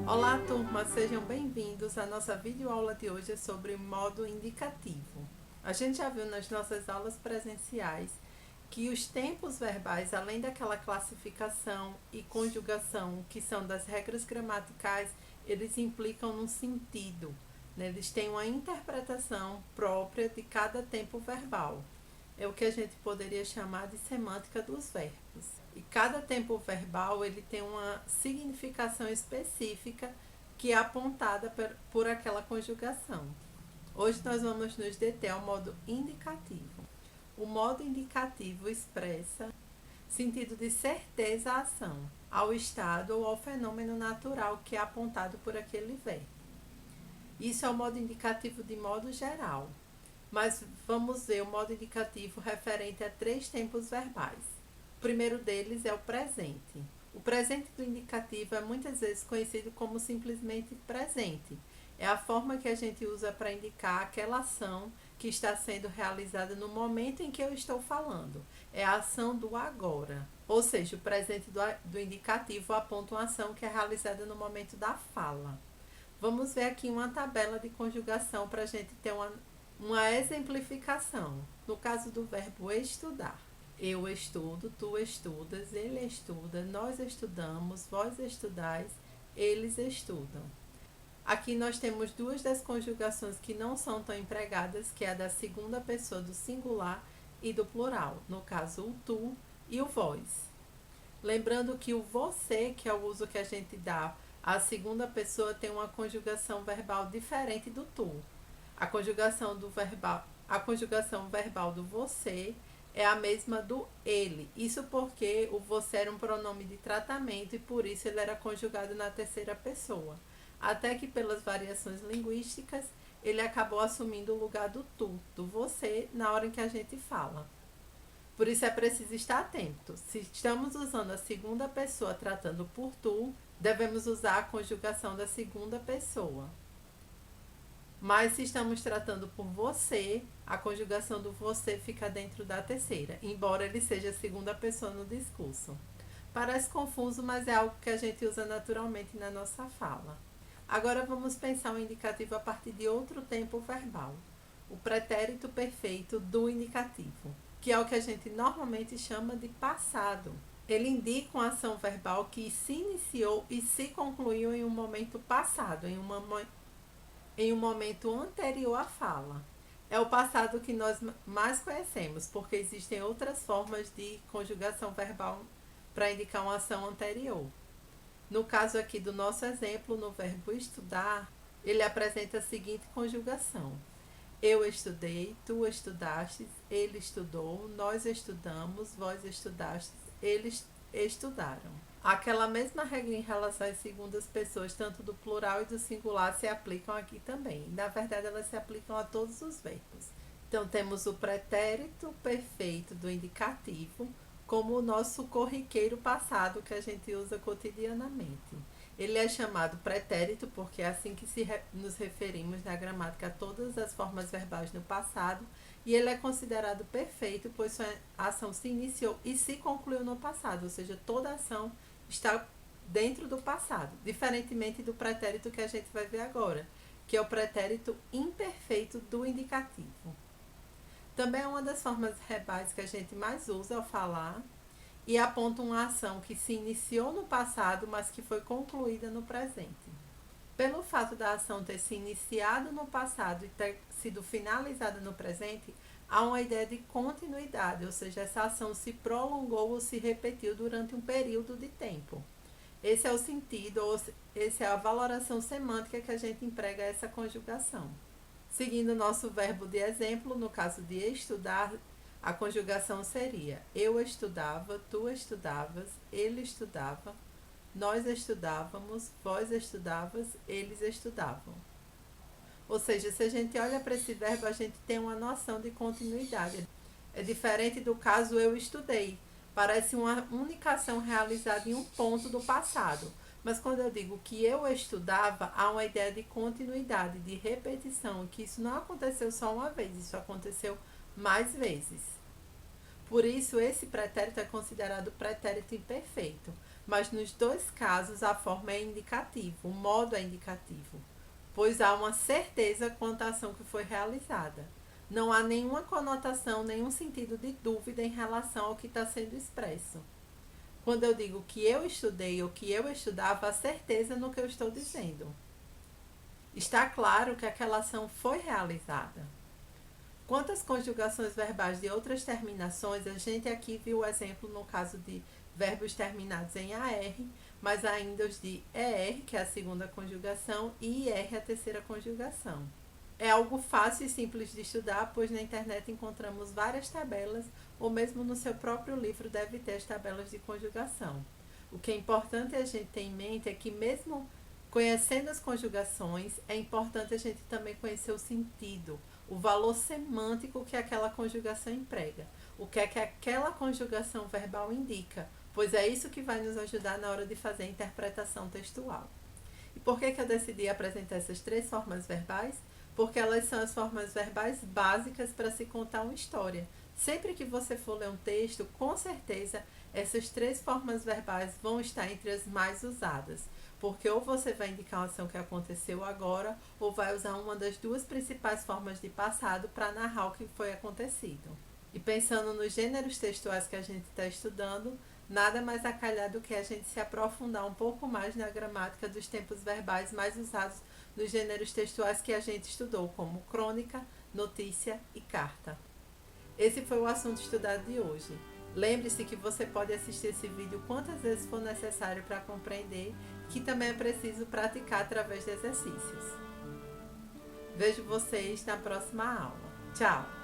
Olá, turma, sejam bem-vindos. A nossa videoaula de hoje é sobre modo indicativo. A gente já viu nas nossas aulas presenciais que os tempos verbais, além daquela classificação e conjugação que são das regras gramaticais, eles implicam num sentido, né? Eles têm uma interpretação própria de cada tempo verbal. É o que a gente poderia chamar de semântica dos verbos. E cada tempo verbal ele tem uma significação específica que é apontada por aquela conjugação. Hoje nós vamos nos deter ao modo indicativo. O modo indicativo expressa sentido de certeza à ação, ao estado ou ao fenômeno natural que é apontado por aquele verbo. Isso é o modo indicativo de modo geral. Mas vamos ver o modo indicativo referente a três tempos verbais. O primeiro deles é o presente. O presente do indicativo é muitas vezes conhecido como simplesmente presente. É a forma que a gente usa para indicar aquela ação que está sendo realizada no momento em que eu estou falando. É a ação do agora. Ou seja, o presente do indicativo aponta uma ação que é realizada no momento da fala. Vamos ver aqui uma tabela de conjugação para a gente ter uma exemplificação. No caso do verbo estudar. Eu estudo, tu estudas, ele estuda, nós estudamos, vós estudais, eles estudam. Aqui nós temos duas das conjugações que não são tão empregadas, que é a da segunda pessoa do singular e do plural. No caso, o tu e o vós. Lembrando que o você, que é o uso que a gente dá à segunda pessoa, tem uma conjugação verbal diferente do tu. A conjugação verbal do você é a mesma do ele. Isso porque o você era um pronome de tratamento e por isso ele era conjugado na terceira pessoa. Até que pelas variações linguísticas, ele acabou assumindo o lugar do tu, do você, na hora em que a gente fala. Por isso é preciso estar atento. Se estamos usando a segunda pessoa tratando por tu, devemos usar a conjugação da segunda pessoa. Mas se estamos tratando por você, a conjugação do você fica dentro da terceira, embora ele seja a segunda pessoa no discurso. Parece confuso, mas é algo que a gente usa naturalmente na nossa fala. Agora vamos pensar um indicativo a partir de outro tempo verbal. O pretérito perfeito do indicativo, que é o que a gente normalmente chama de passado. Ele indica uma ação verbal que se iniciou e se concluiu em um momento passado, em um momento anterior à fala. É o passado que nós mais conhecemos, porque existem outras formas de conjugação verbal para indicar uma ação anterior. No caso aqui do nosso exemplo, no verbo estudar, ele apresenta a seguinte conjugação: eu estudei, tu estudastes, ele estudou, nós estudamos, vós estudastes, eles estudaram. Aquela mesma regra em relação às segundas pessoas, tanto do plural e do singular, se aplicam aqui também. Na verdade, elas se aplicam a todos os verbos. Então, temos o pretérito perfeito do indicativo, como o nosso corriqueiro passado que a gente usa cotidianamente. Ele é chamado pretérito porque é assim que nos referimos na gramática a todas as formas verbais no passado, e ele é considerado perfeito, pois sua ação se iniciou e se concluiu no passado, ou seja, toda ação está dentro do passado, diferentemente do pretérito que a gente vai ver agora, que é o pretérito imperfeito do indicativo. Também é uma das formas verbais que a gente mais usa ao falar e aponta uma ação que se iniciou no passado, mas que foi concluída no presente. Pelo fato da ação ter se iniciado no passado e ter sido finalizada no presente, há uma ideia de continuidade, ou seja, essa ação se prolongou ou se repetiu durante um período de tempo. Esse é o sentido, ou essa é a valoração semântica que a gente emprega a essa conjugação. Seguindo o nosso verbo de exemplo, no caso de estudar, a conjugação seria: eu estudava, tu estudavas, ele estudava, nós estudávamos, vós estudavas, eles estudavam. Ou seja, se a gente olha para esse verbo, a gente tem uma noção de continuidade. É diferente do caso eu estudei. Parece uma única ação realizada em um ponto do passado. Mas quando eu digo que eu estudava, há uma ideia de continuidade, de repetição, que isso não aconteceu só uma vez, isso aconteceu mais vezes. Por isso, esse pretérito é considerado pretérito imperfeito. Mas nos dois casos, a forma é indicativa, o modo é indicativo, pois há uma certeza quanto à ação que foi realizada. Não há nenhuma conotação, nenhum sentido de dúvida em relação ao que está sendo expresso. Quando eu digo que eu estudei ou que eu estudava, há certeza no que eu estou dizendo. Está claro que aquela ação foi realizada. Quanto às conjugações verbais de outras terminações, a gente aqui viu o exemplo no caso de verbos terminados em AR, mas ainda os de ER, que é a segunda conjugação, e IR, a terceira conjugação. É algo fácil e simples de estudar, pois na internet encontramos várias tabelas, ou mesmo no seu próprio livro deve ter as tabelas de conjugação. O que é importante a gente ter em mente é que mesmo conhecendo as conjugações, é importante a gente também conhecer o sentido, o valor semântico que aquela conjugação emprega, o que é que aquela conjugação verbal indica, pois é isso que vai nos ajudar na hora de fazer a interpretação textual. E por que eu decidi apresentar essas três formas verbais? Porque elas são as formas verbais básicas para se contar uma história. Sempre que você for ler um texto, com certeza essas três formas verbais vão estar entre as mais usadas, porque ou você vai indicar uma ação que aconteceu agora, ou vai usar uma das duas principais formas de passado para narrar o que foi acontecido. E pensando nos gêneros textuais que a gente está estudando, nada mais a calhar do que a gente se aprofundar um pouco mais na gramática dos tempos verbais mais usados nos gêneros textuais que a gente estudou, como crônica, notícia e carta. Esse foi o assunto estudado de hoje. Lembre-se que você pode assistir esse vídeo quantas vezes for necessário para compreender, que também é preciso praticar através de exercícios. Vejo vocês na próxima aula. Tchau!